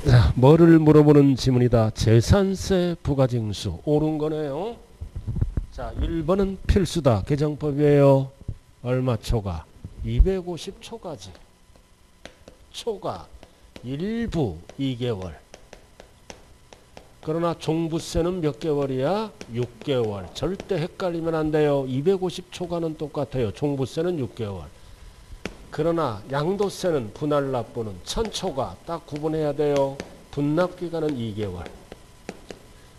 자, 뭐를 물어보는 지문이다. 재산세 부가징수. 옳은 거네요. 자, 1번은 필수다. 개정법이에요. 얼마 초과? 250 초과지. 초과. 일부 2개월. 그러나 종부세는 몇 개월이야? 6개월. 절대 헷갈리면 안 돼요. 250 초과는 똑같아요. 종부세는 6개월. 그러나 양도세는 분할 납부는 1000초과 딱 구분해야 돼요. 분납기간은 2개월.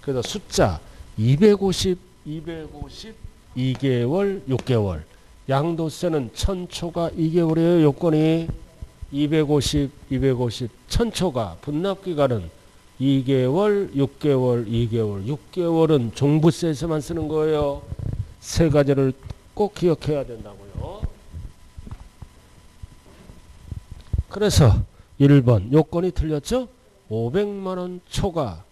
그래서 숫자 250, 2개월, 6개월. 양도세는 1000초과 2개월이에요. 요건이 250, 1000초과. 분납기간은 2개월, 6개월, 2개월. 6개월은 종부세에서만 쓰는 거예요. 세 가지를 꼭 기억해야 된다고요. 그래서 1번 요건이 틀렸죠? 500만원 초과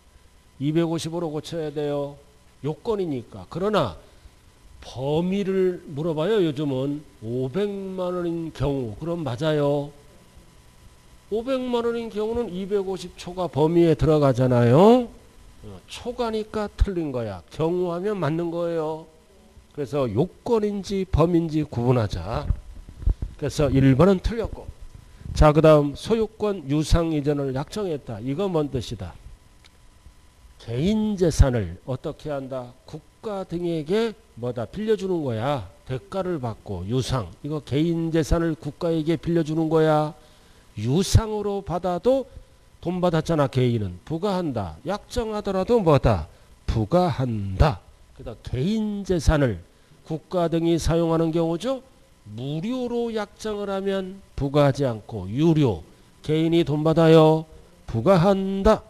250으로 고쳐야 돼요. 요건이니까. 그러나 범위를 물어봐요. 요즘은 500만원인 경우. 그럼 맞아요. 500만원인 경우는 250 초과 범위에 들어가잖아요. 초과니까 틀린 거야. 경우하면 맞는 거예요. 그래서 요건인지 범위인지 구분하자. 그래서 1번은 틀렸고. 자, 그 다음 소유권 유상 이전을 약정했다. 이거 뭔 뜻이다? 개인재산을 어떻게 한다? 국가 등에게 뭐다? 빌려주는 거야. 대가를 받고 유상. 이거 개인재산을 국가에게 빌려주는 거야. 유상으로 받아도 돈 받았잖아. 개인은. 부과한다. 약정하더라도 뭐다? 부과한다. 그래서 개인재산을 국가 등이 사용하는 경우죠. 무료로 약정을 하면 부과하지 않고 유료. 개인이 돈 받아요. 부과한다.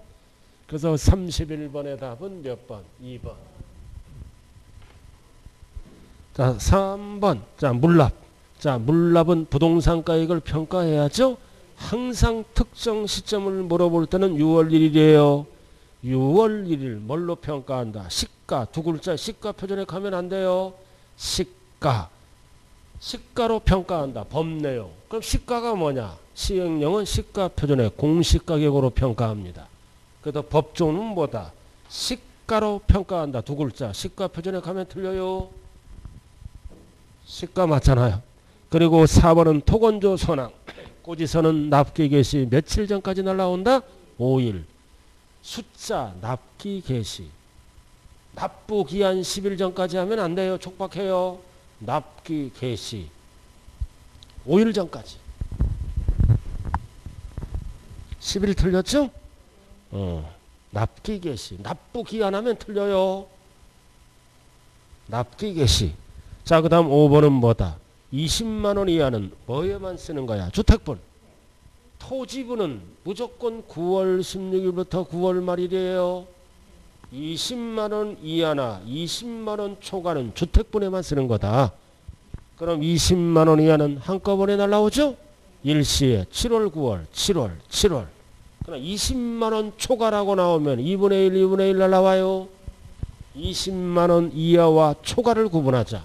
그래서 31번의 답은 몇 번? 2번. 자, 3번. 자, 물납. 자, 물납은 부동산가액을 평가해야죠. 항상 특정 시점을 물어볼 때는 6월 1일이에요. 6월 1일 뭘로 평가한다? 시가. 두 글자 시가 표준에 가면 안 돼요. 시가. 시가로 평가한다. 법내용. 그럼 시가가 뭐냐? 시행령은 시가 표준의 공시가격으로 평가합니다. 그래서 법조는 뭐다? 시가로 평가한다. 두 글자. 시가 표준에 가면 틀려요. 시가 맞잖아요. 그리고 4번은 토건조 선항. 고지서는 납기 개시 며칠 전까지 날라온다? 5일. 숫자 납기 개시. 납부 기한 10일 전까지 하면 안 돼요. 촉박해요. 납기 개시 5일 전까지. 10일 틀렸죠? 납기 개시. 납부 기한하면 틀려요. 납기 개시. 자, 그 다음 5번은 뭐다? 20만원 이하는 뭐에만 쓰는 거야? 주택분. 토지분은 무조건 9월 16일부터 9월 말이래요. 20만원 이하나 20만원 초과는 주택분에만 쓰는 거다. 그럼 20만원 이하는 한꺼번에 날라오죠? 일시에 7월 9월 7월. 그럼 20만원 초과라고 나오면 2분의 1 2분의 1 날라와요. 20만원 이하와 초과를 구분하자.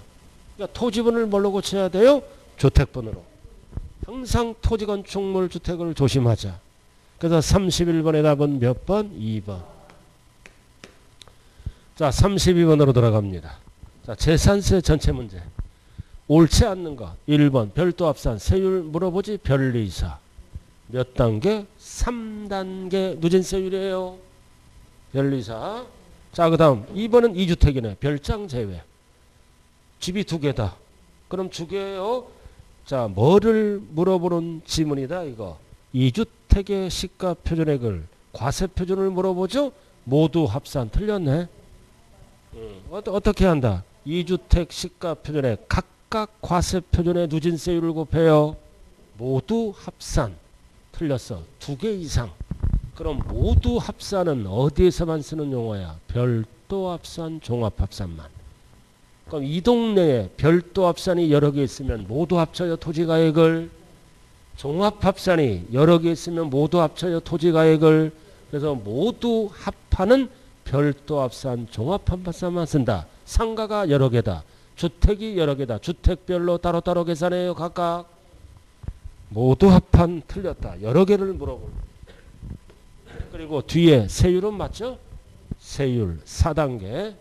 그러니까 토지분을 뭘로 고쳐야 돼요? 주택분으로. 항상 토지건축물 주택을 조심하자. 그래서 31번의 답은 몇 번? 2번. 자, 32번으로 들어갑니다. 자, 재산세 전체 문제. 옳지 않는 것. 1번 별도 합산 세율 물어보지. 변리사. 몇 단계? 3단계 누진세율이에요. 변리사. 자, 그 다음 2번은 2주택이네. 별장 제외. 집이 2개다. 그럼 2개예요. 자, 뭐를 물어보는 지문이다 이거. 2주택의 시가 표준액을 과세 표준을 물어보죠. 모두 합산. 틀렸네. 어떻게 한다? 2주택 시가 표준액 각각 과세 표준의 누진세율을 곱해요. 모두 합산. 틀렸어. 2개 이상. 그럼 모두 합산은 어디에서만 쓰는 용어야? 별도 합산, 종합 합산만. 그럼 이 동네에 별도 합산이 여러 개 있으면 모두 합쳐요. 토지가액을. 종합 합산이 여러 개 있으면 모두 합쳐요. 토지가액을. 그래서 모두 합하는 별도 합산, 종합 합산만 쓴다. 상가가 여러 개다. 주택이 여러 개다. 주택별로 따로따로 계산해요. 각각. 모두 합한 틀렸다. 여러 개를 물어보는. 그리고 뒤에 세율은 맞죠? 세율 4단계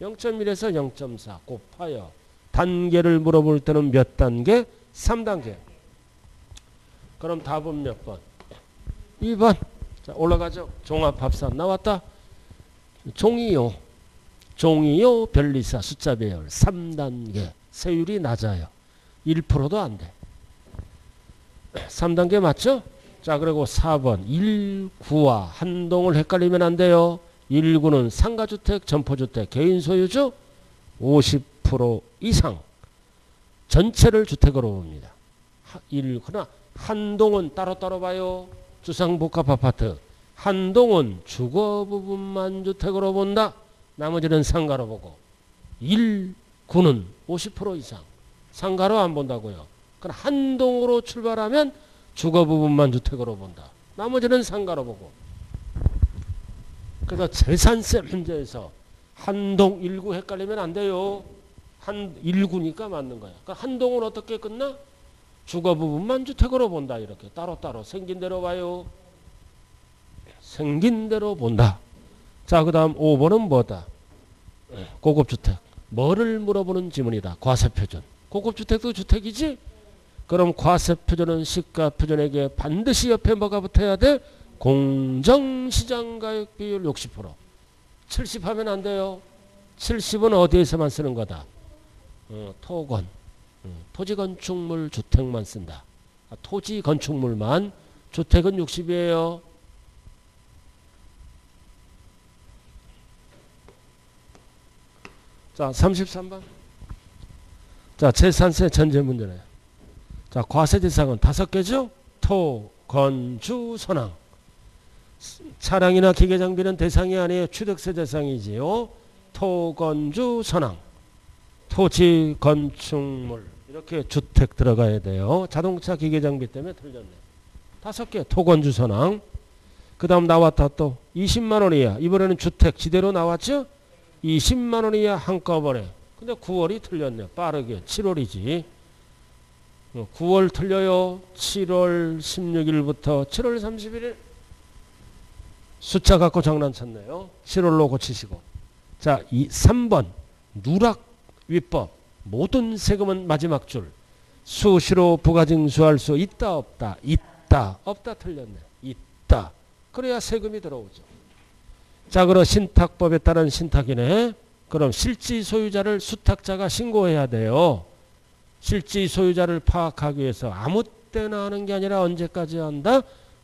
0.1에서 0.4 곱하여 단계를 물어볼 때는 몇 단계? 3단계. 그럼 답은 몇 번? 2번. 자, 올라가죠. 종합합산 나왔다. 종이요. 종이요 변리사 숫자 배열 3단계. 세율이 낮아요. 1%도 안 돼. 3단계 맞죠? 자, 그리고 4번 1구와 한동을 헷갈리면 안 돼요. 1구는 상가주택, 점포주택, 개인 소유주 50% 이상 전체를 주택으로 봅니다. 1구나 한동은 따로따로 봐요. 주상복합아파트. 한동은 주거 부분만 주택으로 본다. 나머지는 상가로 보고 1구는 50% 이상 상가로 안 본다고요. 그럼 한동으로 출발하면 주거 부분만 주택으로 본다. 나머지는 상가로 보고. 그래서 재산세 문제에서 한동 1구 헷갈리면 안 돼요. 1구니까 맞는 거야. 그러니까 한동은 어떻게 끝나? 주거 부분만 주택으로 본다. 이렇게 따로따로 생긴 대로 봐요. 생긴 대로 본다. 자, 그 다음 5번은 뭐다? 고급주택. 뭐를 물어보는 지문이다. 과세표준. 고급주택도 주택이지? 그럼 과세표준은 시가표준에게 반드시 옆에 뭐가 붙어야 돼? 공정시장가격 비율 60%. 70 하면 안 돼요. 70은 어디에서만 쓰는 거다? 토건. 토지건축물 주택만 쓴다. 토지건축물만. 주택은 60이에요. 자, 33번. 자, 재산세 전제 문제네요. 자, 과세 대상은 5개죠? 토, 건, 주, 선항. 차량이나 기계 장비는 대상이 아니에요. 취득세 대상이지요. 토, 건, 주, 선항. 토지, 건축물. 이렇게 주택 들어가야 돼요. 자동차 기계 장비 때문에 틀렸네. 5개. 토, 건, 주, 선항. 그 다음 나왔다 또 20만 원이야. 이번에는 주택 지대로 나왔죠? 20만 원이야 한꺼번에. 근데 9월이 틀렸네. 빠르게. 7월이지. 9월 틀려요. 7월 16일부터 7월 31일. 숫자 갖고 장난쳤네요. 7월로 고치시고. 자, 3번. 누락 위법. 모든 세금은 마지막 줄. 수시로 부가징수할 수 있다 없다. 있다. 없다 틀렸네. 있다. 그래야 세금이 들어오죠. 자, 그럼 신탁법에 따른 신탁이네. 그럼 실지 소유자를 수탁자가 신고해야 돼요. 실지 소유자를 파악하기 위해서 아무 때나 하는 게 아니라 언제까지 한다?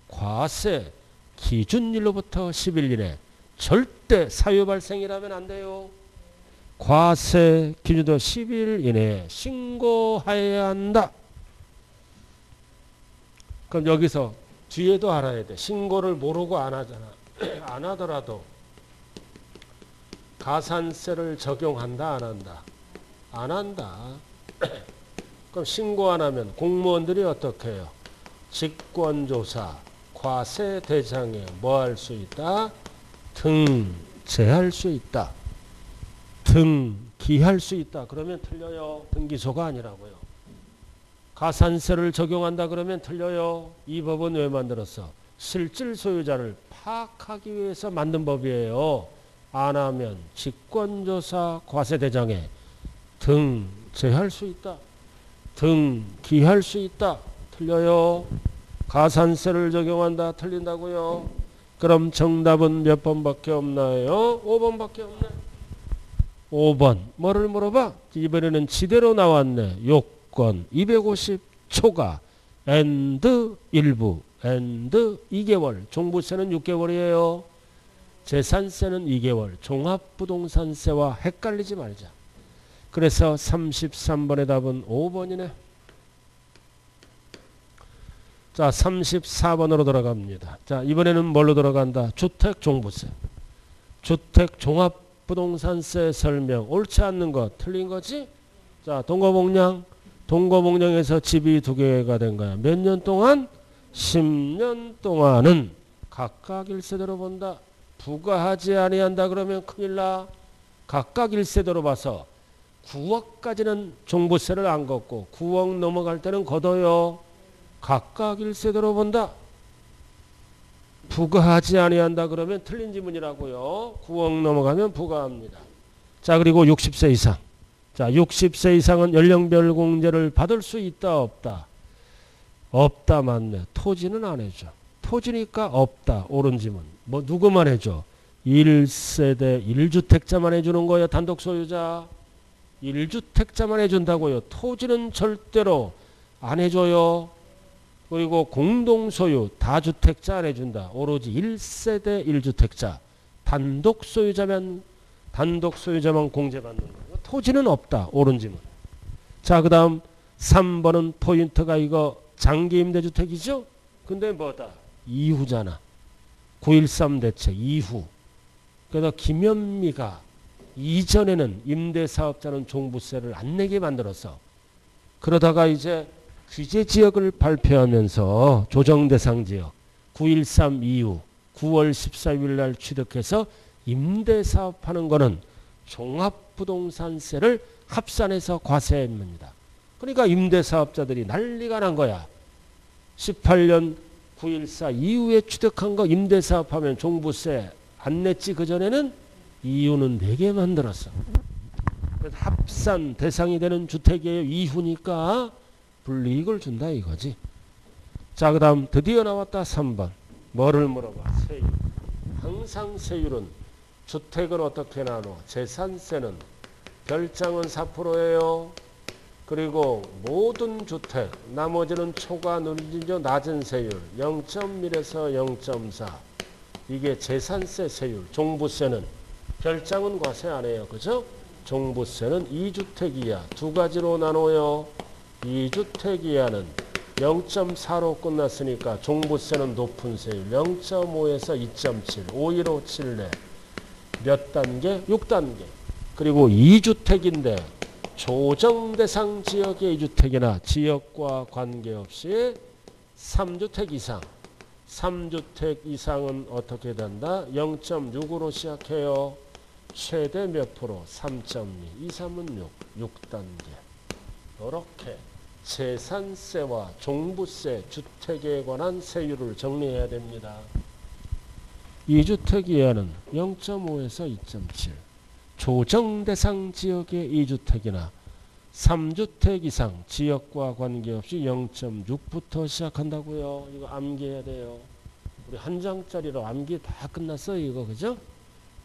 과세 기준일로부터 10일 이내. 절대 사유 발생이라면 안 돼요. 과세 기준도 10일 이내에 신고해야 한다. 그럼 여기서 뒤에도 알아야 돼. 신고를 모르고 안 하잖아. 안 하더라도 가산세를 적용한다 안 한다? 안 한다. 그럼 신고 안 하면 공무원들이 어떻게 해요? 직권조사, 과세 대상에 뭐 할 수 있다? 등재할 수 있다. 등기할 수 있다. 그러면 틀려요. 등기소가 아니라고요. 가산세를 적용한다 그러면 틀려요. 이 법은 왜 만들었어? 실질 소유자를 파악하기 위해서 만든 법이에요. 안 하면 직권조사 과세대장에 등재할 수 있다. 등기할 수 있다. 틀려요. 가산세를 적용한다. 틀린다고요. 그럼 정답은 몇 번밖에 없나요? 5번밖에 없네. 5번. 뭐를 물어봐? 이번에는 지대로 나왔네. 요건 250 초과 and 일부 and 2개월. 종부세는 6개월이에요. 재산세는 2개월. 종합부동산세와 헷갈리지 말자. 그래서 33번의 답은 5번이네. 자, 34번으로 돌아갑니다. 자, 이번에는 뭘로 돌아간다? 주택종부세. 주택종합부동산세 설명. 옳지 않는 거 틀린 거지? 자, 동거복량. 동거복량에서 집이 2개가 된 거야. 몇 년 동안? 10년 동안은 각각 1세대로 본다. 부과하지 아니한다 그러면 큰일 나. 각각 1세대로 봐서 9억까지는 종부세를 안 걷고 9억 넘어갈 때는 걷어요. 각각 1세대로 본다. 부과하지 아니한다 그러면 틀린 지문이라고요. 9억 넘어가면 부과합니다. 자, 그리고 60세 이상. 자, 60세 이상은 연령별 공제를 받을 수 있다 없다. 없다 맞네. 토지는 안 해줘. 토지니까 없다. 옳은 지문. 뭐 누구만 해줘? 1세대 1주택자만 해주는 거예요. 단독 소유자. 1주택자만 해준다고요. 토지는 절대로 안 해줘요. 그리고 공동소유 다주택자 안 해준다. 오로지 1세대 1주택자. 단독 소유자만 공제받는 거예요. 토지는 없다. 옳은 지문. 자, 그 다음 3번은 포인트가 이거 장기임대주택이죠. 근데 뭐다? 이후잖아. 9.13 대책 이후. 그래서 김현미가 이전에는 임대사업자는 종부세를 안 내게 만들었어. 그러다가 이제 규제지역을 발표하면서 조정대상지역 9.13 이후 9월 14일 날 취득해서 임대사업하는 거는 종합부동산세를 합산해서 과세합니다. 그러니까 임대사업자들이 난리가 난 거야. 18년 9.14 이후에 취득한 거 임대사업하면 종부세 안 냈지. 그전에는 이유는 4개 만들었어. 그래서 합산 대상이 되는 주택이에요. 이후니까 불이익을 준다 이거지. 자, 그 다음 드디어 나왔다. 3번. 뭐를 물어봐? 세율. 항상 세율은 주택을 어떻게 나눠? 재산세는 별장은 4%예요. 그리고 모든 주택 나머지는 초과 누리죠. 낮은 세율 0.1에서 0.4. 이게 재산세 세율. 종부세는 별장은 과세 안 해요. 그죠? 종부세는 2주택 이하 두 가지로 나눠요. 2주택 이하는 0.4로 끝났으니까 종부세는 높은 세율 0.5에서 2.7 5.15 몇 단계? 6단계. 그리고 2주택인데 조정대상 지역의 2주택이나 지역과 관계없이 3주택 이상 3주택 이상은 어떻게 된다? 0.6으로 시작해요. 최대 몇 프로? 3.2 2, 3은 6단계. 이렇게 재산세와 종부세, 주택에 관한 세율을 정리해야 됩니다. 2주택 이하는 0.5에서 2.7 조정대상 지역의 2주택이나 3주택 이상 지역과 관계없이 0.6부터 시작한다고요. 이거 암기해야 돼요. 우리 한 장짜리로 암기 다 끝났어요. 이거 그죠?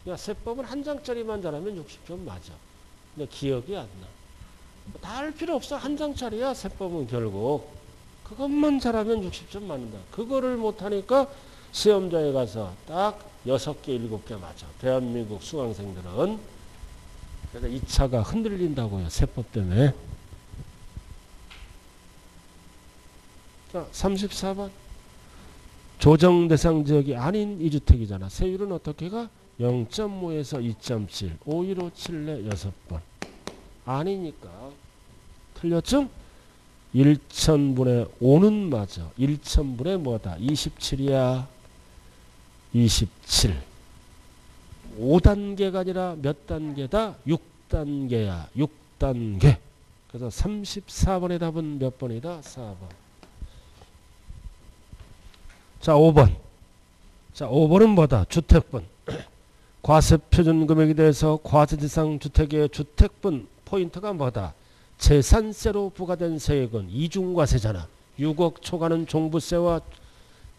그러니까 세법은 한 장짜리만 잘하면 60점 맞아. 근데 기억이 안 나. 다 할 필요 없어. 한 장짜리야 세법은 결국. 그것만 잘하면 60점 맞는다. 그거를 못하니까 시험장에 가서 딱 6개 7개 맞아. 대한민국 수강생들은. 그래서 2차가 흔들린다고요. 세법 때문에. 자, 34번. 조정대상 지역이 아닌 2주택이잖아. 세율은 어떻게 가? 0.5에서 2.7 5157내 6번. 아니니까. 틀렸죠? 1,000분의 5는 맞아. 1,000분의 뭐다? 27이야. 27. 5단계가 아니라 몇 단계다? 6단계야. 6단계. 그래서 34번의 답은 몇 번이다? 4번. 자, 5번. 자, 5번은 뭐다? 주택분. 과세표준금액에 대해서 과세대상 주택의 주택분 포인트가 뭐다? 재산세로 부과된 세액은 이중과세잖아. 6억 초과는 종부세와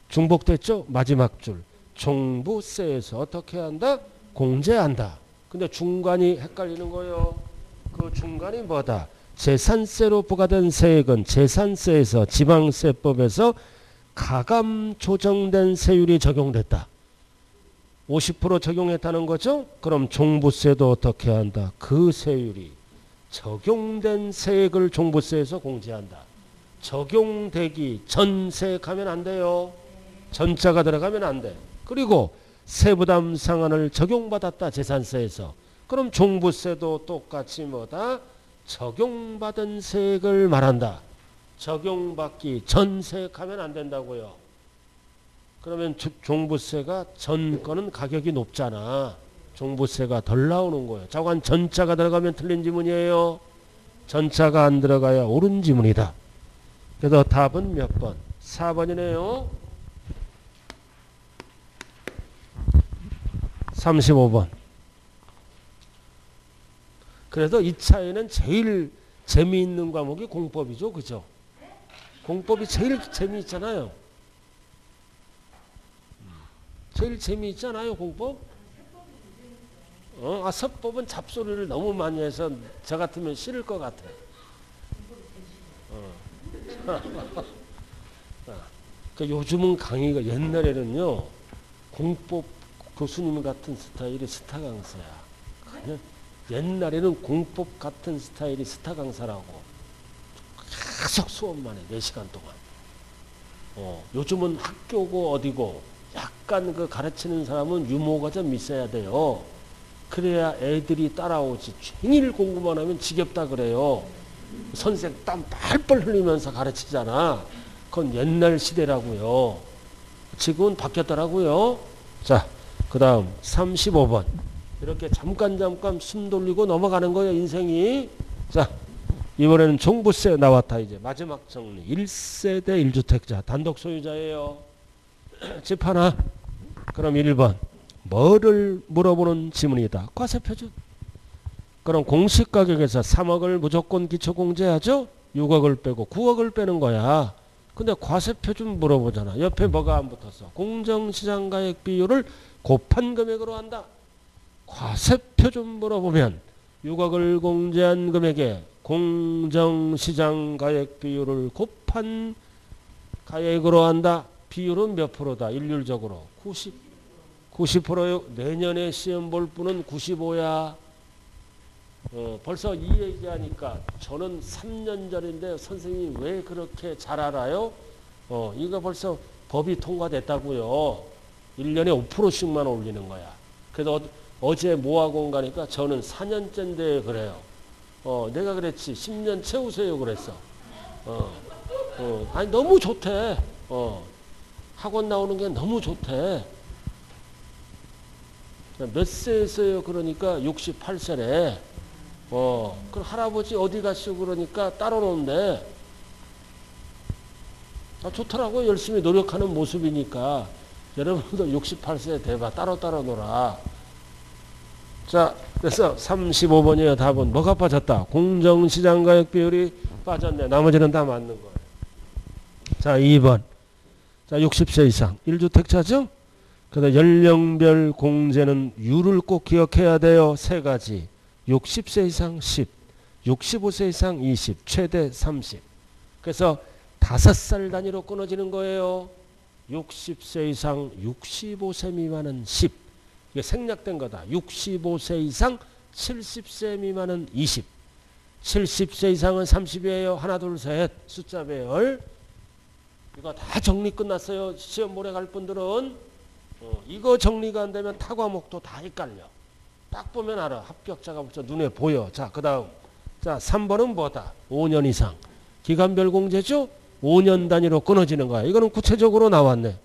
중복됐죠? 마지막 줄. 종부세에서 어떻게 한다? 공제한다. 근데 중간이 헷갈리는 거예요. 그 중간이 뭐다? 재산세로 부과된 세액은 재산세에서 지방세법에서 가감 조정된 세율이 적용됐다. 50% 적용했다는 거죠? 그럼 종부세도 어떻게 한다? 그 세율이 적용된 세액을 종부세에서 공제한다. 적용되기 전 세액하면 안 돼요. 전자가 들어가면 안 돼. 그리고 세부담 상한을 적용받았다. 재산세에서. 그럼 종부세도 똑같이 뭐다? 적용받은 세액을 말한다. 적용받기 전 세액하면 안 된다고요. 그러면 종부세가 전 거는 가격이 높잖아. 종부세가 덜 나오는 거예요. 자관 전자가 들어가면 틀린 지문이에요. 전자가 안 들어가야 옳은 지문이다. 그래서 답은 몇 번? 4번이네요. 35번. 그래도 이 차에는 제일 재미있는 과목이 공법이죠. 그죠? 공법이 제일 재미있잖아요. 제일 재미있잖아요. 공법. 서법은 잡소리를 너무 많이 해서 저 같으면 싫을 것 같아. 요즘은 강의가, 옛날에는요 공법 교수님 같은 스타일이 스타 강사야. 옛날에는 공법 같은 스타일이 스타 강사라고 계속 수업만 해. 4시간 동안. 요즘은 학교고 어디고 약간 그 가르치는 사람은 유머가 좀 있어야 돼요. 그래야 애들이 따라오지. 종일 공부만 하면 지겹다 그래요. 선생 땀 펄펄 흘리면서 가르치잖아. 그건 옛날 시대라고요. 지금은 바뀌었더라고요. 자, 그 다음 35번. 이렇게 잠깐 숨 돌리고 넘어가는 거예요. 인생이. 자, 이번에는 종부세 나왔다. 이제 마지막 정리. 1세대 1주택자 단독 소유자예요. 집 하나. 그럼 1번. 뭐를 물어보는 지문이다. 과세표준. 그럼 공시가격에서 3억을 무조건 기초공제하죠. 6억을 빼고 9억을 빼는 거야. 근데 과세표준 물어보잖아. 옆에 뭐가 안 붙었어. 공정시장가액 비율을 곱한 금액으로 한다. 과세표준 물어보면 6억을 공제한 금액에 공정시장가액 비율을 곱한 가액으로 한다. 비율은 몇 프로다? 일률적으로 90%요. 내년에 시험 볼 분은 95야. 벌써 이 얘기하니까 저는 3년 전인데 선생님이 왜 그렇게 잘 알아요? 이거 벌써 법이 통과됐다고요. 1년에 5%씩만 올리는 거야. 그래서 어제 뭐하고 가니까 저는 4년째인데 그래요. 내가 그랬지. 10년 채우세요 그랬어. 아니 너무 좋대. 학원 나오는 게 너무 좋대. 몇 세에서요? 그러니까 68세래. 그럼 할아버지 어디 가시오? 그러니까 따로 노는데. 좋더라고. 열심히 노력하는 모습이니까. 여러분도 68세 돼봐. 따로 놀아. 자, 그래서 35번이에요. 답은 뭐가 빠졌다? 공정시장가액 비율이 빠졌네. 나머지는 다 맞는 거예요. 자, 2번. 자, 60세 이상 1주택자죠? 그래서 연령별 공제는 율을 꼭 기억해야 돼요. 3가지. 60세 이상 10, 65세 이상 20, 최대 30. 그래서 5살 단위로 끊어지는 거예요. 60세 이상 65세 미만은 10. 이게 생략된 거다. 65세 이상 70세 미만은 20. 70세 이상은 30이에요. 하나, 둘, 셋. 숫자 배열. 이거 다 정리 끝났어요. 시험 보러 갈 분들은. 이거 정리가 안 되면 타 과목도 다 헷갈려. 딱 보면 알아. 합격자가 벌써 눈에 보여. 자, 그 다음. 자, 3번은 뭐다? 5년 이상. 기간별 공제죠? 5년 단위로 끊어지는 거야. 이거는 구체적으로 나왔네.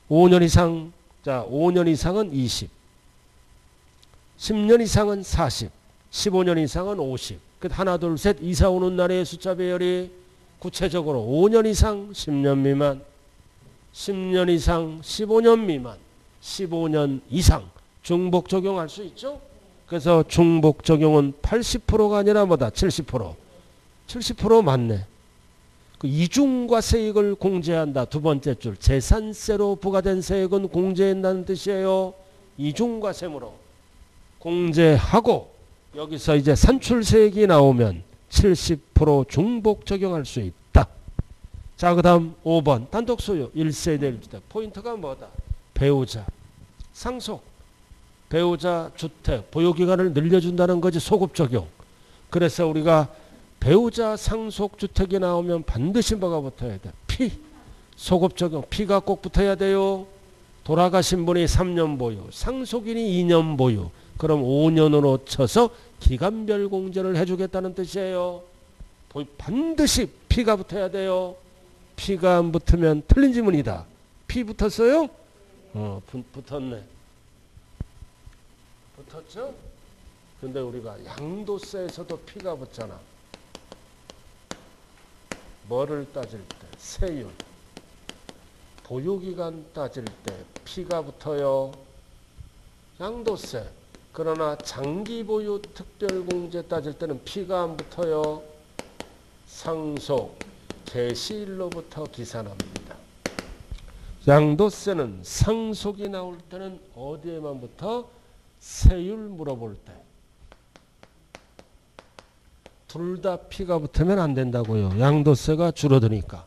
5년 이상. 자, 5년 이상은 20. 10년 이상은 40. 15년 이상은 50. 그 하나, 둘, 셋. 이사 오는 날의 숫자 배열이 구체적으로 5년 이상 10년 미만. 10년 이상 15년 미만. 15년 이상. 중복 적용할 수 있죠? 그래서 중복 적용은 80%가 아니라 뭐다? 70%. 70% 맞네. 그 이중과세액을 공제한다. 두 번째 줄. 재산세로 부과된 세액은 공제한다는 뜻이에요. 이중과세무로 공제하고 여기서 이제 산출세액이 나오면 70% 중복 적용할 수 있다. 자, 그 다음 5번. 단독소유 1세대 1주택. 포인트가 뭐다? 배우자. 상속. 배우자 주택 보유기간을 늘려준다는 거지. 소급적용. 그래서 우리가 배우자 상속주택이 나오면 반드시 뭐가 붙어야 돼? 피. 소급적용. 피가 꼭 붙어야 돼요. 돌아가신 분이 3년 보유. 상속인이 2년 보유. 그럼 5년으로 쳐서 기간별 공제를 해주겠다는 뜻이에요. 반드시 피가 붙어야 돼요. 피가 안 붙으면 틀린 지문이다. 피 붙었어요? 붙었네. 붙었죠? 근데 우리가 양도세에서도 피가 붙잖아. 뭐를 따질 때? 세율. 보유기간 따질 때 피가 붙어요. 양도세. 그러나 장기 보유 특별공제 따질 때는 P가 안 붙어요. 상속, 개시일로부터 기산합니다. 양도세는 상속이 나올 때는 어디에만 붙어? 세율 물어볼 때. 둘 다 P가 붙으면 안 된다고요. 양도세가 줄어드니까.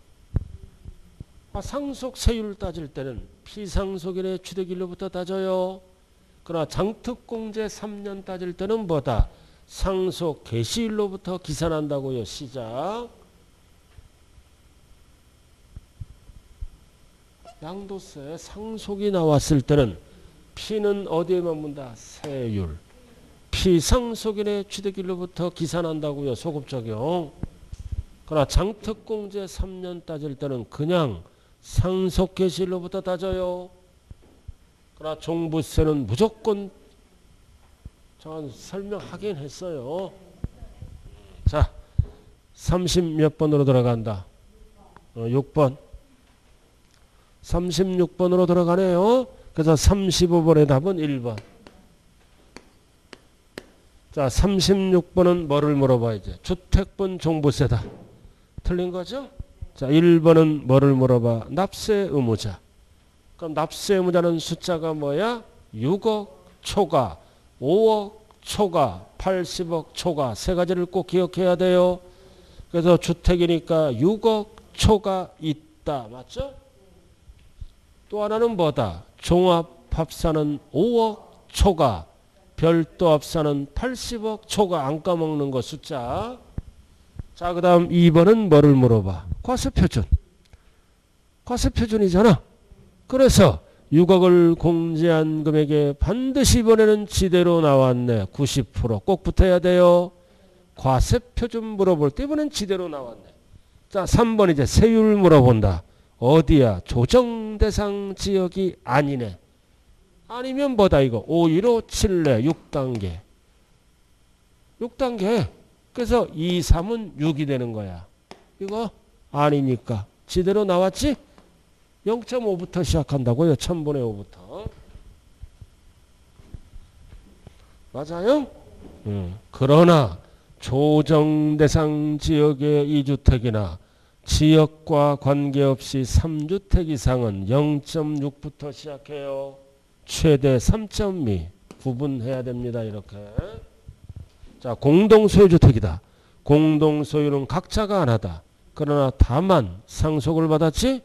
상속 세율 따질 때는 피상속일의 취득일로부터 따져요. 그러나 장특공제 3년 따질 때는 뭐다? 상속 개시일로부터 기산한다고요. 시작. 양도세 상속이 나왔을 때는 P는 어디에만 문다? 세율. 피상속일의 취득일로부터 기산한다고요. 소급 적용. 그러나 장특공제 3년 따질 때는 그냥 상속 개시일로부터 따져요. 그러나 종부세는 무조건 전 설명하긴 했어요. 자, 30 몇 번으로 들어간다. 6번. 36번으로 들어가네요. 그래서 35번의 답은 1번. 자, 36번은 뭐를 물어봐야지? 주택분 종부세다. 틀린 거죠? 자, 1번은 뭐를 물어봐? 납세 의무자. 그럼 납세 의무자는 숫자가 뭐야? 6억 초과, 5억 초과, 80억 초과 세 가지를 꼭 기억해야 돼요. 그래서 주택이니까 6억 초과 있다. 맞죠? 또 하나는 뭐다? 종합합산은 5억 초과, 별도 합산은 80억 초과. 안 까먹는 거 숫자. 자, 그 다음 2번은 뭐를 물어봐? 과세표준. 과세표준이잖아. 그래서 6억을 공제한 금액에 반드시 이번에는 지대로 나왔네. 90% 꼭 붙어야 돼요. 과세표준 물어볼 때 이번엔 지대로 나왔네. 자, 3번 이제 세율 물어본다. 어디야? 조정대상 지역이 아니네. 아니면 뭐다 이거? 5, 1, 5, 7내 6단계. 6단계. 그래서 2, 3은 6이 되는 거야. 이거 아니니까. 지대로 나왔지? 0.5부터 시작한다고요. 1000분의 5부터. 맞아요? 그러나 조정대상 지역의 2주택이나 지역과 관계없이 3주택 이상은 0.6부터 시작해요. 최대 3.2 구분해야 됩니다. 이렇게. 자, 공동소유주택이다. 공동소유는 각자가 하나다. 그러나 다만 상속을 받았지?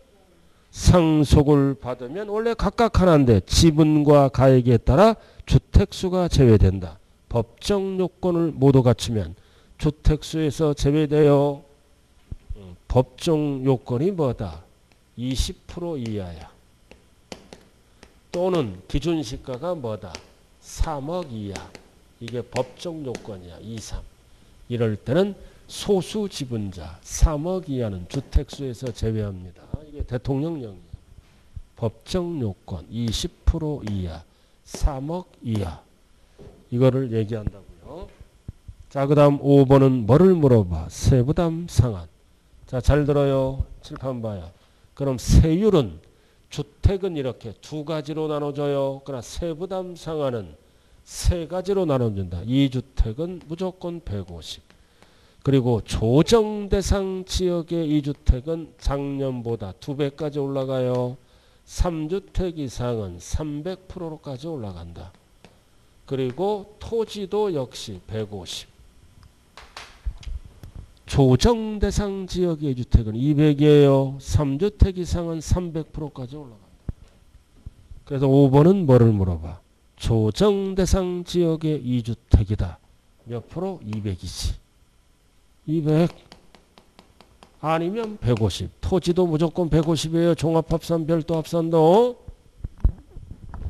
상속을 받으면 원래 각각 하나인데 지분과 가액에 따라 주택수가 제외된다. 법정 요건을 모두 갖추면 주택수에서 제외돼요. 법정 요건이 뭐다? 20% 이하야. 또는 기준시가가 뭐다? 3억 이하. 이게 법정 요건이야. 2, 3. 이럴 때는 소수 지분자 3억 이하는 주택수에서 제외합니다. 이게 대통령령이에요. 법정 요건 20% 이하, 3억 이하. 이거를 얘기한다고요. 자, 그 다음 5번은 뭐를 물어봐? 세부담 상한. 자, 잘 들어요. 칠판 봐요. 그럼 세율은 주택은 이렇게 두 가지로 나눠져요. 그러나 세부담 상한은 세 가지로 나눠준다. 2주택은 무조건 150. 그리고 조정대상 지역의 2주택은 작년보다 2배까지 올라가요. 3주택 이상은 300%로까지 올라간다. 그리고 토지도 역시 150. 조정대상 지역의 2주택은 200이에요. 3주택 이상은 300%까지 올라간다. 그래서 5번은 뭐를 물어봐? 조정대상 지역의 2주택이다. 몇 프로? 200이지. 200 아니면 150. 토지도 무조건 150이에요. 종합합산, 별도합산도.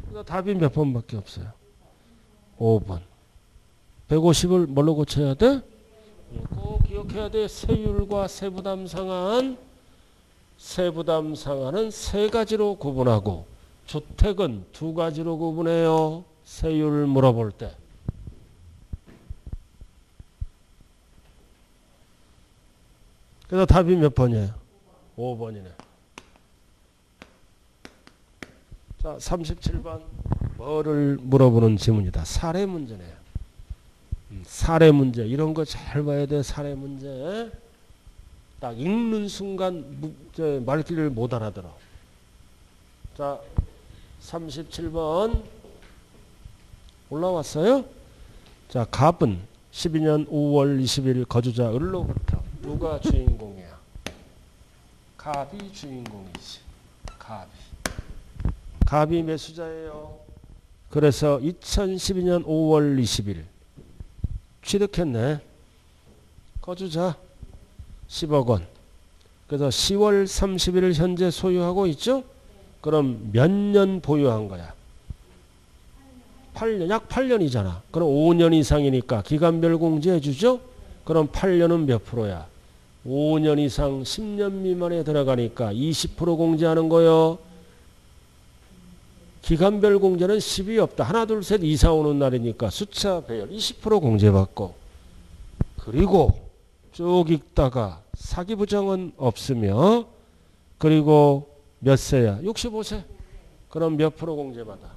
그래서 답이 몇 번밖에 없어요. 5번. 150을 뭘로 고쳐야 돼? 꼭 기억해야 돼. 세율과 세부담 상한. 세부담 상한은 세 가지로 구분하고 주택은 두 가지로 구분해요. 세율 물어볼 때. 그래서 답이 몇 번이에요? 5번이네. 자, 37번. 뭐를 물어보는 지문이다. 사례 문제네요. 사례 문제. 이런 거 잘 봐야 돼. 사례 문제. 딱 읽는 순간 말귀를 못 알아들어. 자, 37번 올라왔어요? 자, 갑은 12년 5월 20일 거주자 을로부터 누가 주인공이야? 갑이 주인공이지. 갑이 매수자예요. 그래서 2012년 5월 20일 취득했네. 거주자 10억 원. 그래서 10월 30일을 현재 소유하고 있죠? 그럼 몇 년 보유한 거야? 8년, 약 8년이잖아. 그럼 5년 이상이니까 기간별 공제해 주죠? 그럼 8년은 몇 프로야? 5년 이상 10년 미만에 들어가니까 20% 공제하는 거요. 기간별 공제는 10이 없다. 하나, 둘, 셋 이사 오는 날이니까 숫자 배열 20% 공제받고, 그리고 쭉 읽다가 사기부정은 없으며, 그리고 몇 세야? 65세. 그럼 몇 프로 공제받아?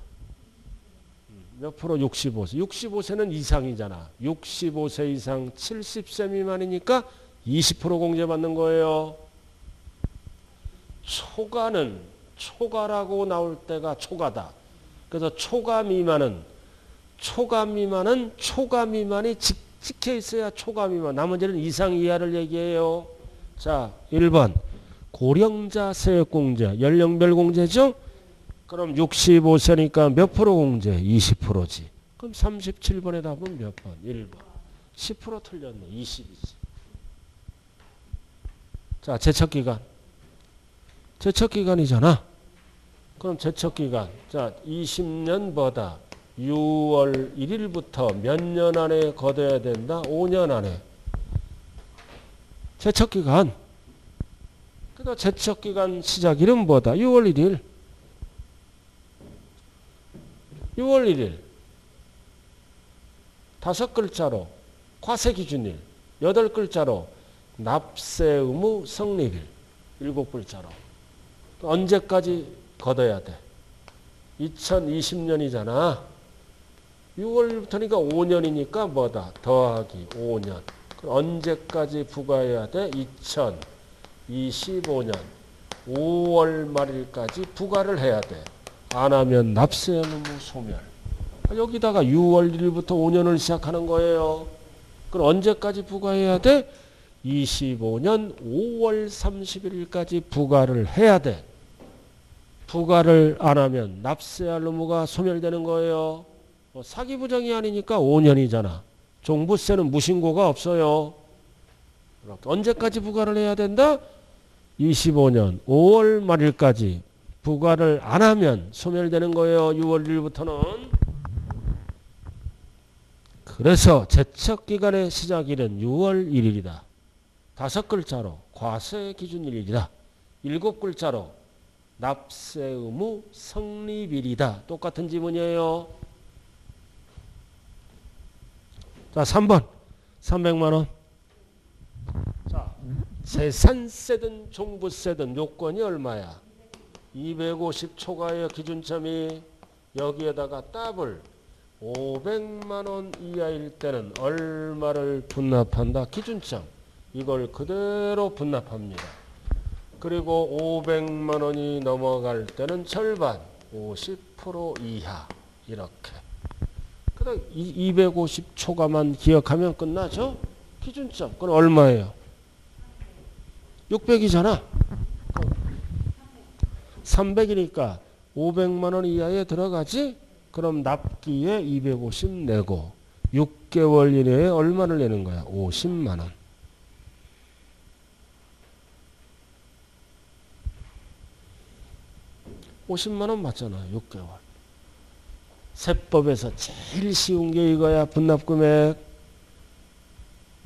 몇 프로? 65세. 65세는 이상이잖아. 65세 이상 70세 미만이니까 20% 공제받는 거예요. 초과라고 나올 때가 초과다. 그래서 초과 미만이 찍혀 있어야 초과 미만. 나머지는 이상 이하를 얘기해요. 자, 1번 고령자 세액공제, 연령별 공제죠? 그럼 65세니까 몇 프로 공제? 20%지. 그럼 37번의 답은 몇 번? 1번. 10% 틀렸네. 20이지. 자, 제척기간. 제척기간이잖아. 그럼 제척기간. 자, 20년 뭐다? 6월 1일부터 몇 년 안에 거둬야 된다? 5년 안에. 제척기간. 그래서 제척기간 시작일은 뭐다? 6월 1일. 6월 1일. 5글자로 과세기준일. 8글자로 납세 의무 성립일. 7글자로. 언제까지 걷어야 돼? 2020년이잖아. 6월부터니까 5년이니까 뭐다? 더하기 5년. 그럼 언제까지 부과해야 돼? 2025년 5월 말일까지 부과를 해야 돼. 안 하면 납세 의무 소멸. 여기다가 6월 1일부터 5년을 시작하는 거예요. 그럼 언제까지 부과해야 돼? 25년 5월 31일까지 부과를 해야 돼. 부과를 안 하면 납세할 의무가 소멸되는 거예요. 사기부정이 아니니까 5년이잖아. 종부세는 무신고가 없어요. 언제까지 부과를 해야 된다? 25년 5월 말일까지 부과를 안 하면 소멸되는 거예요. 6월 1일부터는. 그래서 제척기간의 시작일은 6월 1일이다. 5글자로 과세기준일이다. 7글자로 납세 의무 성립일이다. 똑같은 지문이에요. 자, 3번 300만 원. 자, 재산세든 종부세든 요건이 얼마야? 250 초과의 기준점이. 여기에다가 더블 500만 원 이하일 때는 얼마를 분납한다? 기준점. 이걸 그대로 분납합니다. 그리고 500만 원이 넘어갈 때는 절반 50% 이하. 이렇게. 그다음 250 초과만 기억하면 끝나죠? 기준점. 그럼 얼마예요? 600이잖아. 300이니까 500만 원 이하에 들어가지? 그럼 납기에 250 내고 6개월 이내에 얼마를 내는 거야? 50만 원. 50만 원 맞잖아. 6개월. 세법에서 제일 쉬운 게 이거야. 분납금액.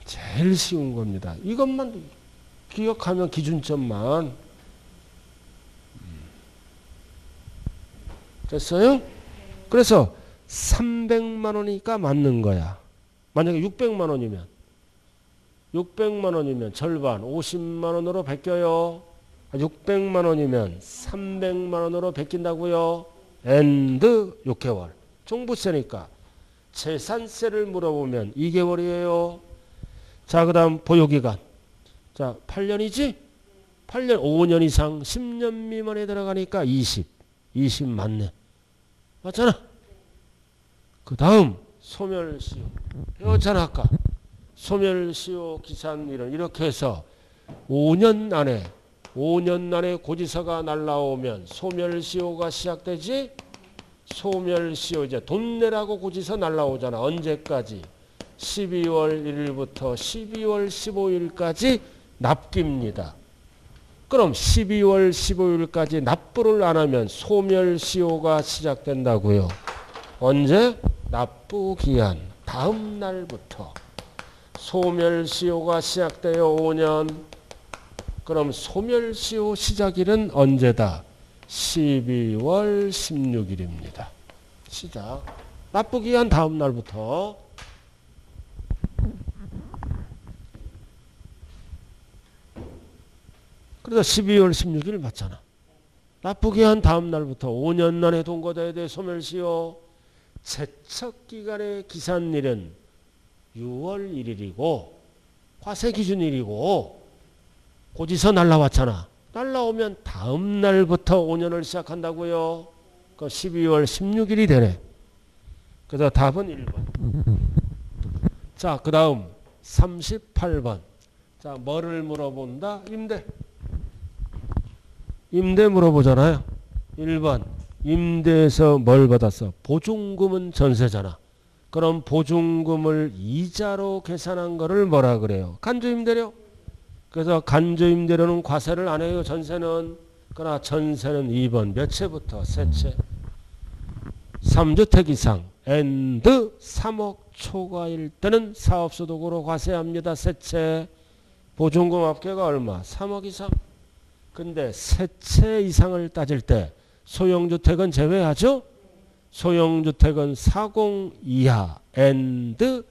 제일 쉬운 겁니다. 이것만 기억하면 기준점만. 됐어요? 그래서 300만 원이니까 맞는 거야. 만약에 600만 원이면 600만 원이면 절반 50만 원으로 베껴요. 600만 원이면 300만 원으로 베낀다고요. and 6개월. 종부세니까 재산세를 물어보면 2개월이에요. 자, 그 다음 보유기간. 자, 8년이지? 8년, 5년 이상 10년 미만에 들어가니까 20 맞네. 맞잖아? 그 다음 소멸시효. 배웠잖아 아까. 소멸시효 기산일은 이렇게 해서 5년 안에 고지서가 날라오면 소멸시효가 시작되지. 소멸시효 이제 돈 내라고 고지서 날라오잖아. 언제까지? 12월 1일부터 12월 15일까지 납기입니다. 그럼 12월 15일까지 납부를 안 하면 소멸시효가 시작된다고요. 언제? 납부기한 다음 날부터 소멸시효가 시작돼요. 5년. 그럼 소멸시효 시작일은 언제다? 12월 16일입니다. 시작. 납부기한 다음 날부터. 그래서 12월 16일 맞잖아. 납부기한 다음 날부터 5년 안에 동거돼야 돼. 소멸시효. 제척기간의 기산일은 6월 1일이고 과세기준일이고 고지서 날라왔잖아. 날라오면 다음 날부터 5년을 시작한다고요. 그 12월 16일이 되네. 그래서 답은 1번. 자, 그 다음 38번. 자, 뭐를 물어본다? 임대 물어보잖아요. 1번. 임대에서 뭘 받았어? 보증금은 전세잖아. 그럼 보증금을 이자로 계산한 거를 뭐라 그래요? 간주임대료. 그래서 간주임대료는 과세를 안 해요. 전세는. 그러나 전세는 2번 몇 채부터? 세 채. 3주택 이상 and 3억 초과일 때는 사업소득으로 과세합니다. 세 채. 보증금 합계가 얼마? 3억 이상. 근데 세 채 이상을 따질 때 소형주택은 제외하죠? 소형주택은 40 이하 and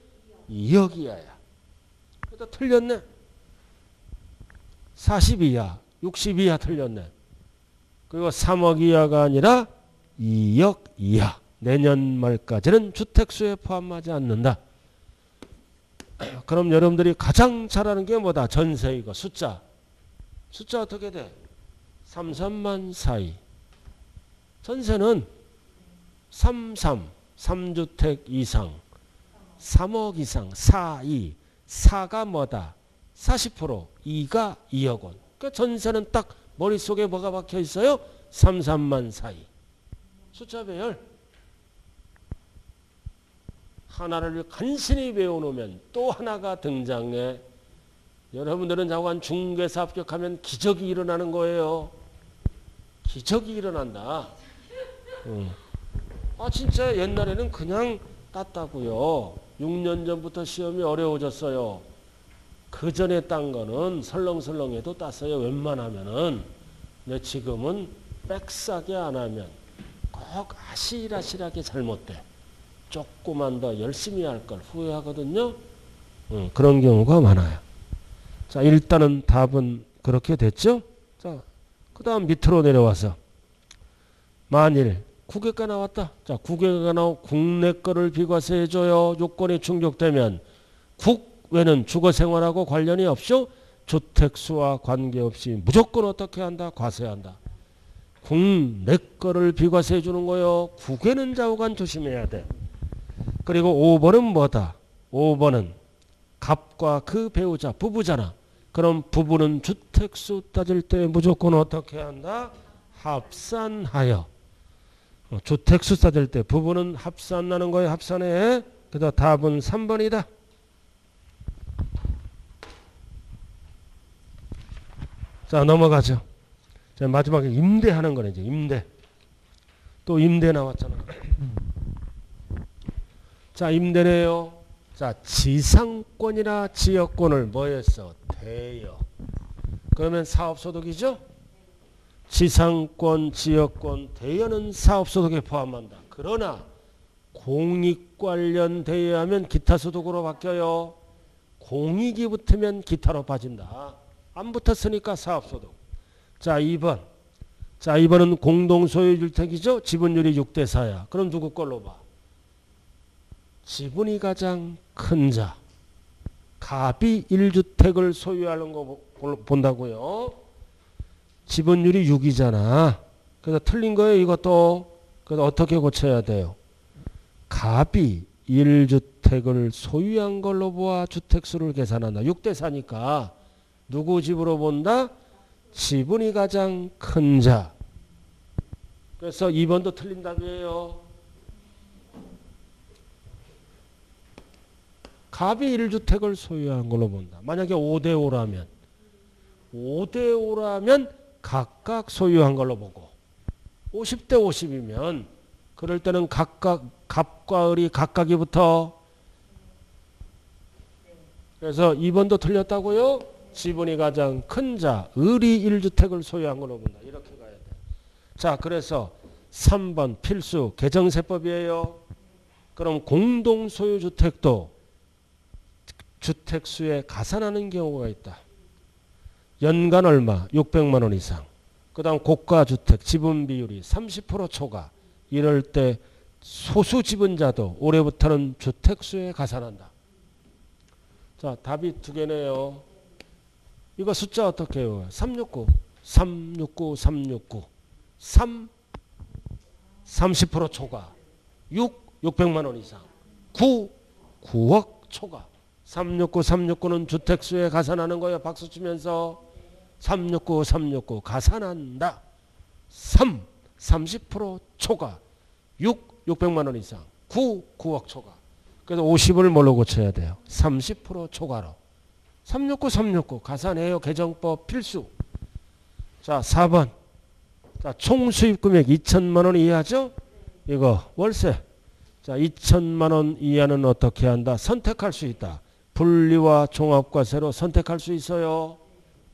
2억 이하야. 그래도 틀렸네. 40 이하, 60 이하 틀렸네. 그리고 3억 이하가 아니라 2억 이하. 내년 말까지는 주택수에 포함하지 않는다. 그럼 여러분들이 가장 잘 아는 게 뭐다? 전세 이거 숫자. 숫자 어떻게 돼? 3, 3만 4이. 전세는 3주택 이상 3억 이상 4, 2. 4가 뭐다? 40%. 2가 2억 원. 그러니까 전세는 딱 머릿속에 뭐가 박혀 있어요? 3, 3만 4이. 숫자 배열. 하나를 간신히 외워놓으면 또 하나가 등장해. 여러분들은 자관 중개사 합격하면 기적이 일어나는 거예요. 기적이 일어난다. 아 진짜 옛날에는 그냥 땄다고요. 6년 전부터 시험이 어려워졌어요. 그 전에 딴 거는 설렁설렁해도 땄어요. 웬만하면은. 근데 지금은 빽싸게 안 하면 꼭 아실아실하게 잘못돼. 조금만 더 열심히 할 걸 후회하거든요. 그런 경우가 많아요. 자, 일단은 답은 그렇게 됐죠? 자, 그 다음 밑으로 내려와서 만일 국외가 나왔다. 자, 국외가 나오고 국내 거를 비과세해줘요. 요건이 충족되면 국외는 주거생활하고 관련이 없죠? 주택수와 관계없이 무조건 어떻게 한다? 과세한다. 국내 거를 비과세해 주는 거요. 국외는 좌우간 조심해야 돼. 그리고 5번은 뭐다? 5번은 갑과 그 배우자 부부잖아. 그럼 부부는 주택수 따질 때 무조건 어떻게 한다? 합산하여. 주택수 따질 때 부부는 합산하는 거예요. 합산해. 그래서 답은 3번이다. 자, 넘어가죠. 자, 마지막에 임대하는 거네. 이제 임대. 또 임대 나왔잖아. 자, 임대네요. 자, 지상권이나 지역권을 뭐 했어? 대여. 그러면 사업소득이죠? 지상권, 지역권, 대여는 사업소득에 포함한다. 그러나 공익 관련 대여하면 기타소득으로 바뀌어요. 공익이 붙으면 기타로 빠진다. 안 붙었으니까 사업소득. 자, 2번. 자, 이번은 공동소유주택이죠. 지분율이 6대 4야. 그럼 누구 걸로 봐? 지분이 가장 큰 자. 갑이 1주택을 소유하는 거 본다고요. 지분율이 6이잖아. 그래서 틀린 거예요, 이것도. 그래서 어떻게 고쳐야 돼요? 갑이 1주택을 소유한 걸로 보아 주택수를 계산한다. 6대 4니까 누구 집으로 본다? 지분이 가장 큰 자. 그래서 2번도 틀린 답이에요. 갑이 1주택을 소유한 걸로 본다. 만약에 5대 5라면 각각 소유한 걸로 보고 50대 50이면 그럴 때는 각각 갑과 을이 각각이 붙어. 그래서 2번도 틀렸다고요? 지분이 가장 큰 자, 을이 1주택을 소유한 걸로 본다. 이렇게 가야 돼. 자, 그래서 3번 필수 개정세법이에요. 그럼 공동소유주택도 주택수에 가산하는 경우가 있다. 연간 얼마? 600만 원 이상. 그 다음 고가주택 지분 비율이 30% 초과. 이럴 때 소수 지분자도 올해부터는 주택수에 가산한다. 자, 답이 두 개네요. 이거 숫자 어떻게 해요? 369, 369, 369. 3, 30% 초과. 6, 600만 원 이상. 9, 9억 초과. 369, 369는 주택수에 가산하는 거예요. 박수 치면서 369, 369 가산한다. 3, 30% 초과. 6, 600만 원 이상. 9, 9억 초과. 그래서 50을 뭘로 고쳐야 돼요? 30% 초과로. 369, 369 가산해요. 개정법 필수. 자, 4번. 자, 총 수입 금액 2천만 원 이하죠? 이거 월세. 자, 2천만 원 이하는 어떻게 한다? 선택할 수 있다. 분리와 종합과세로 선택할 수 있어요.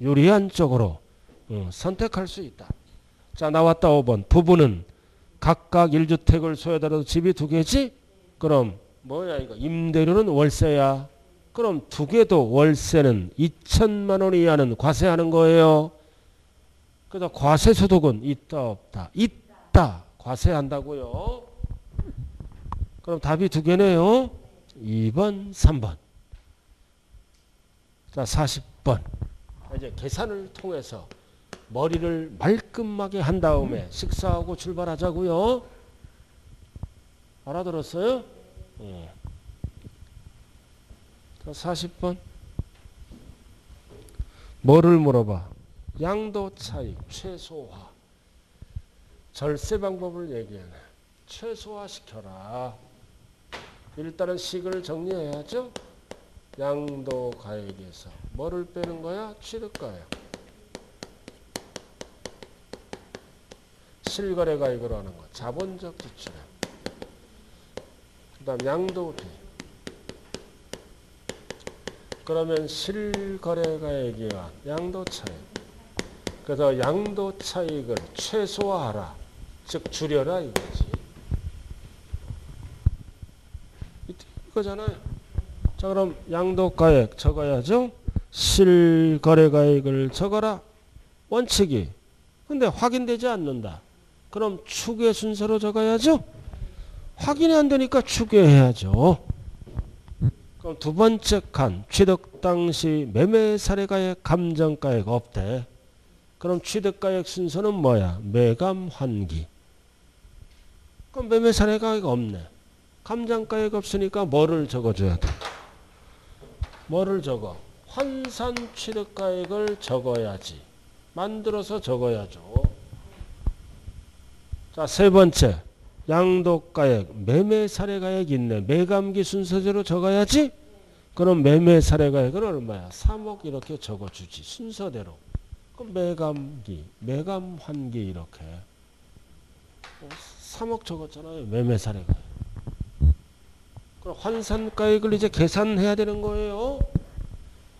유리한 쪽으로 선택할 수 있다. 자, 나왔다 5번. 부부는 각각 1주택을 소유하더라도 집이 두 개지? 그럼 뭐야 이거? 임대료는 월세야. 그럼 두 개도 월세는 2천만 원 이하는 과세하는 거예요. 그래서 과세소득은 있다 없다? 있다. 과세한다고요. 그럼 답이 두 개네요. 2번 3번. 자, 40번. 이제 계산을 통해서 머리를 말끔하게 한 다음에 식사하고 출발하자고요. 알아들었어요? 자, 40번. 뭐를 물어봐? 양도 차익 최소화. 절세 방법을 얘기하네. 최소화 시켜라. 일단은 식을 정리해야죠. 양도 가액에서 뭐를 빼는 거야? 취득가액. 실거래 가액으로 하는 거. 자본적 지출액. 그 다음 양도비. 그러면 실거래 가액에 의한 양도 차익. 그래서 양도 차익을 최소화하라. 즉 줄여라 이거지. 이거잖아요. 자, 그럼 양도가액 적어야죠. 실거래가액을 적어라. 원칙이. 근데 확인되지 않는다. 그럼 추계 순서로 적어야죠. 확인이 안 되니까 추계해야죠. 그럼 두 번째 칸 취득 당시 매매 사례가액 감정가액 없대. 그럼 취득가액 순서는 뭐야? 매감 환기. 그럼 매매 사례가액 없네. 감정가액 없으니까 뭐를 적어줘야 돼? 뭐를 적어? 환산 취득가액을 적어야지. 만들어서 적어야죠. 자, 세 번째. 양도가액, 매매 사례가액 있네. 매감기 순서대로 적어야지. 그럼 매매 사례가액은 얼마야? 3억 이렇게 적어주지. 순서대로. 그럼 매감기, 매감환기 이렇게. 3억 적었잖아요. 매매 사례가액. 그럼 환산가액을 이제 계산해야 되는 거예요.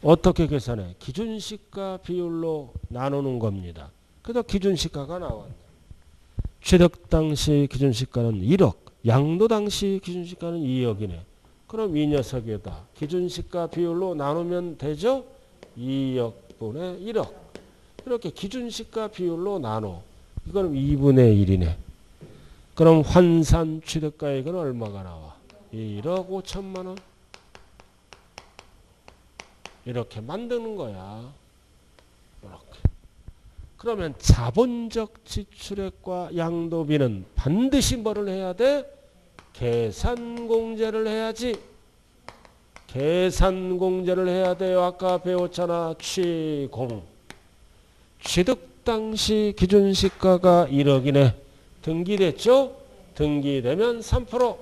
어떻게 계산해? 기준시가 비율로 나누는 겁니다. 그래서 기준시가가 나왔네. 취득 당시 기준시가는 1억, 양도 당시 기준시가는 2억이네. 그럼 이 녀석에다 기준시가 비율로 나누면 되죠? 2억분의 1억. 이렇게 기준시가 비율로 나눠. 이거는 2분의 1이네. 그럼 환산 취득가액은 얼마가 나와? 1억 5천만 원. 이렇게 만드는 거야. 이렇게. 그러면 자본적 지출액과 양도비는 반드시 뭐를 해야 돼? 계산공제를 해야지. 계산공제를 해야 돼요. 아까 배웠잖아. 취공. 취득 당시 기준시가가 1억이네. 등기됐죠? 등기되면 3%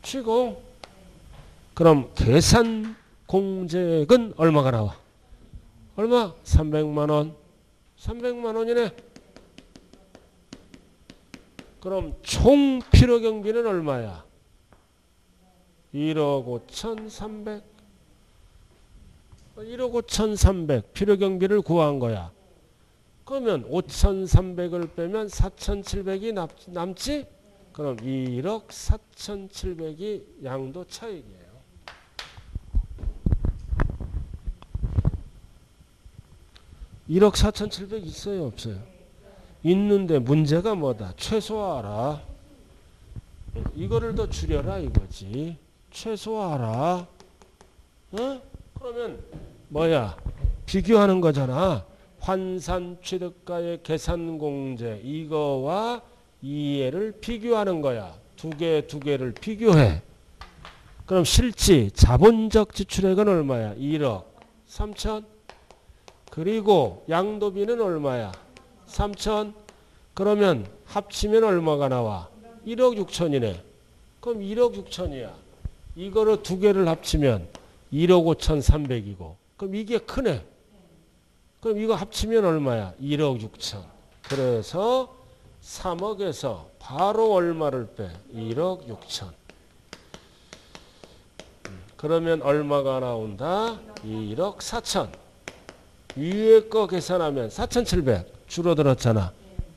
취공. 그럼 계산공제액은 얼마가 나와? 얼마? 300만 원. 300만 원이네. 그럼 총 필요경비는 얼마야? 1억 5,300. 1억 5,300 필요경비를 구한 거야. 그러면 5,300을 빼면 4,700이 남지? 그럼 1억 4,700이 양도 차익이에요. (1억 4,700) 있어요 없어요? 있는데 문제가 뭐다? 최소화하라. 이거를 더 줄여라 이거지. 최소화하라. 어? 그러면 뭐야? 비교하는 거잖아. 환산 취득가의 계산공제 이거와 이해를 비교하는 거야. 두 개를 비교해. 그럼 실지 자본적 지출액은 얼마야? 1억 3천. 그리고 양도비는 얼마야? 3천. 그러면 합치면 얼마가 나와? 1억 6천이네. 그럼 1억 6천이야. 이거를 두 개를 합치면 1억 5,300이고. 그럼 이게 크네. 그럼 이거 합치면 얼마야? 1억 6천. 그래서 3억에서 바로 얼마를 빼? 1억 6천. 그러면 얼마가 나온다? 1억 4천. 위에 거 계산하면 4,700 줄어들었잖아.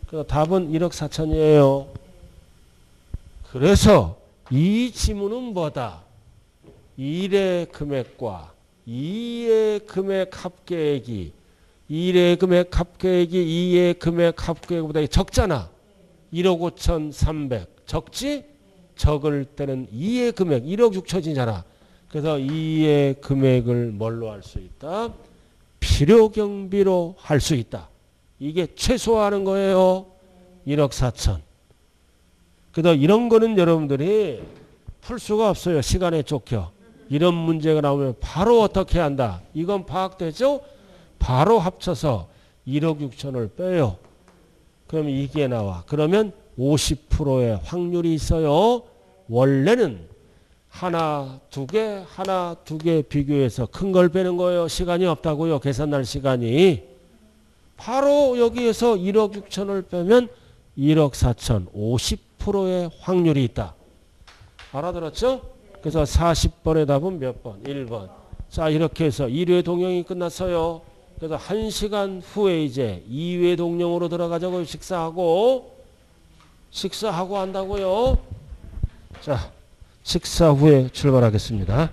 그 답은 1억 4천이에요. 그래서 이 지문은 뭐다? 1의 금액과 2의 금액 합계액이 1의 금액 합계액이 2의 금액 합계액보다 적잖아. 1억 5,300 적지? 적을 때는 2의 금액 1억 6천이잖아. 그래서 2의 금액을 뭘로 할 수 있다? 필요경비로 할 수 있다. 이게 최소화하는 거예요. 1억 4천. 그래서 이런 거는 여러분들이 풀 수가 없어요. 시간에 쫓겨. 이런 문제가 나오면 바로 어떻게 한다. 이건 파악되죠? 바로 합쳐서 1억 6천을 빼요. 그러면 이게 나와. 그러면 50%의 확률이 있어요. 원래는 하나, 두 개 비교해서 큰 걸 빼는 거예요. 시간이 없다고요. 계산할 시간이. 바로 여기에서 1억 6천을 빼면 1억 4천 50%의 확률이 있다. 알아들었죠? 그래서 40번의 답은 몇 번? 1번. 자, 이렇게 해서 1회 동영이 끝났어요. 그래서 1시간 후에 이제 2회 동영으로 들어가자고. 식사하고 한다고요. 자, 식사 후에 출발하겠습니다.